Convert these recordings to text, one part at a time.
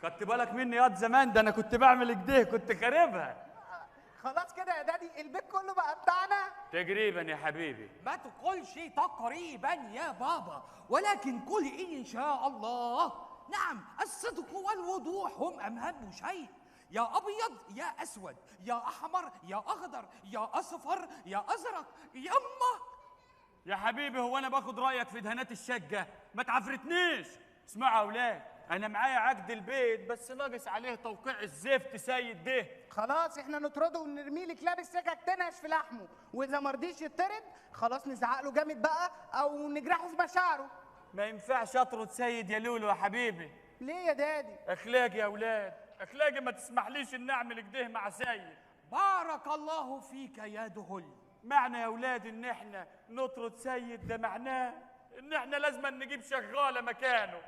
خدت بالك مني ياض زمان؟ ده انا كنت بعمل كده، كنت خاربها. خلاص كده يا دادي البيت كله بقى بتاعنا. تقريبا يا حبيبي. ما تقولش تقريبا يا بابا، ولكن قل إن شاء الله. نعم، الصدق والوضوح هم أهم شيء. يا أبيض يا أسود، يا أحمر يا أخضر، يا أصفر يا أزرق، يما. يا حبيبي هو انا باخد رايك في دهانات الشقه؟ ما تعفرتنيش. اسمعوا يا اولاد، انا معايا عقد البيت بس ناقص عليه توقيع الزفت سيد ده. خلاص احنا نطرده ونرميه لك لابس سكك تنهش في لحمه، واذا ما رضيش يطرد خلاص نزعق له جامد بقى او نجرحه في مشاعره. ما ينفعش اطرد سيد يا لولو يا حبيبي. ليه يا دادي؟ اخلاقي يا اولاد، اخلاقي ما تسمحليش ان اعمل كده مع سيد. بارك الله فيك يا دهل. معنى يا اولاد ان احنا نطرد سيد ده معناه ان احنا لازم نجيب شغاله مكانه،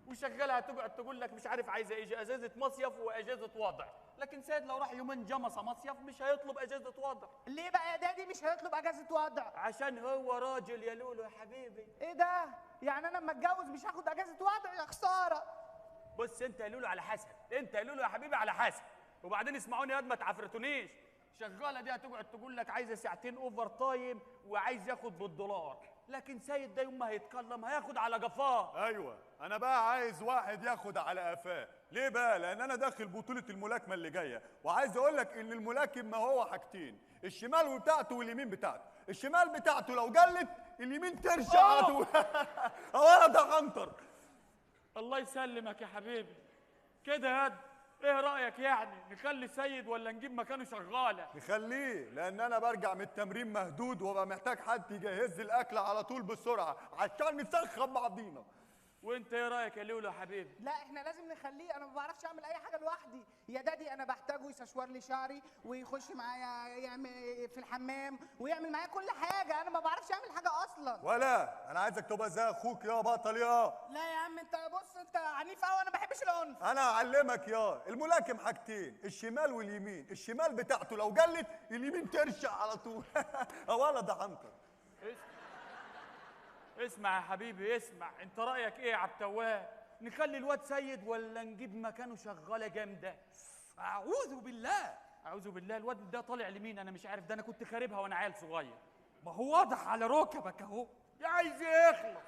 وشغاله هتقعد تقول لك مش عارف عايزه ايه، اجازه مصيف واجازه وضع. لكن سيد لو راح يومين جمصه مصيف مش هيطلب اجازه وضع. ليه بقى يا دادي مش هيطلب اجازه وضع؟ عشان هو راجل يا لولو يا حبيبي. ايه ده؟ يعني انا لما اتجوز مش هاخد اجازه وضع؟ يا خساره. بص انت يا لولو على حسب، انت يا لولو يا حبيبي على حسب. وبعدين اسمعوني يا ما تعفرتونيش. الشغاله دي هتقعد تقول لك عايزه ساعتين اوفر تايم وعايز ياخد بالدولار، لكن سيد ده يوم ما هيتكلم هياخد على قفاه. ايوه انا بقى عايز واحد ياخد على قفاه. ليه بقى؟ لان انا داخل بطوله الملاكمه اللي جايه، وعايز اقول لك ان الملاكم ما هو حاجتين، الشمال بتاعته واليمين بتاعته. الشمال بتاعته لو جلت اليمين ترشع على طول. هو ده عنتر. الله يسلمك يا حبيبي. كده يا ايه رايك يعني نخلي سيد ولا نجيب مكانه شغاله؟ نخليه، لان انا برجع من التمرين مهدود وببقى محتاج حد يجهز لي الاكل على طول بسرعه عشان نسخن بعضينا. وانت ايه رايك يا لولو يا حبيبي؟ لا احنا لازم نخليه، انا ما بعرفش اعمل اي حاجه لوحدي يا دادي. انا بحتاجه يسشور لي شعري ويخش معايا يعمل في الحمام ويعمل معايا كل حاجه، انا ما بعرفش اعمل حاجه اصلا. ولا انا عايزك تبقى زي اخوك يا بطل يا. لا يا عم انت بص، انت عنيف قوي، انا ما بحبش العنف. انا هعلمك يا الملاكم حاجتين، الشمال واليمين. الشمال بتاعته لو جلت اليمين ترشع على طول. ولا ده عنتر. اسمع يا حبيبي اسمع، انت رايك ايه يا عبد التواب؟ نخلي الواد سيد ولا نجيب مكانه شغاله جامده؟ أعوذ بالله. اعوذ بالله، الواد ده طالع لمين؟ انا مش عارف، ده انا كنت خاربها وانا عيل صغير. ما هو واضح على ركبك اهو. يا عايز يخلص.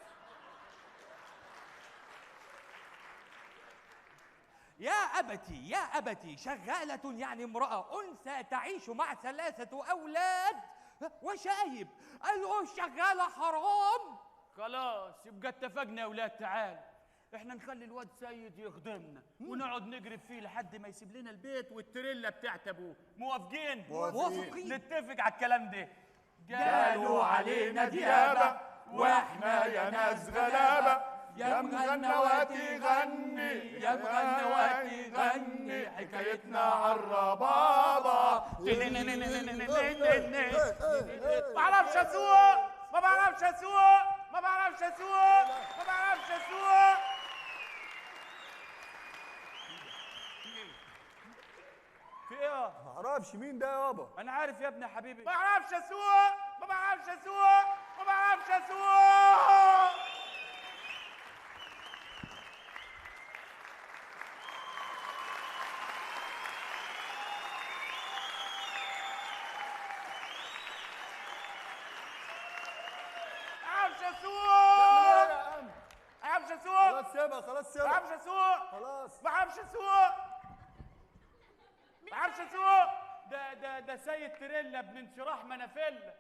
يا أبتي شغالة يعني امرأة أنثى تعيش مع 3 أولاد وشايب، قالوا الشغالة حرام. خلاص يبقى اتفقنا يا اولاد. تعال احنا نخلي الواد سيد يخدمنا ونقعد نجرب فيه لحد ما يسيب لنا البيت والتريلا بتاعت ابوه. موافقين؟ موافقين. نتفق على الكلام ده. قالوا علينا ديابة واحنا يا ناس غلابه. يا مغنواتي غني، يا مغنواتي غني حكايتنا عالربابة. ما بعرفش اسوق، ما بعرفش اسوق، ما بعرفش اسوق، ما بعرفش اسوق. في ايه؟ معرفش مين ده يابا. انا عارف يا ابني يا حبيبي. ما بعرفش اسوق، ما بعرفش اسوق، ما بعرفش اسوق. خلاص سيبها خلاص سيبها. ما بعرفش اسوق. خلاص ما بعرفش اسوق. ما بعرفش اسوق. ده سيد تريلا ابن انشراح منافله.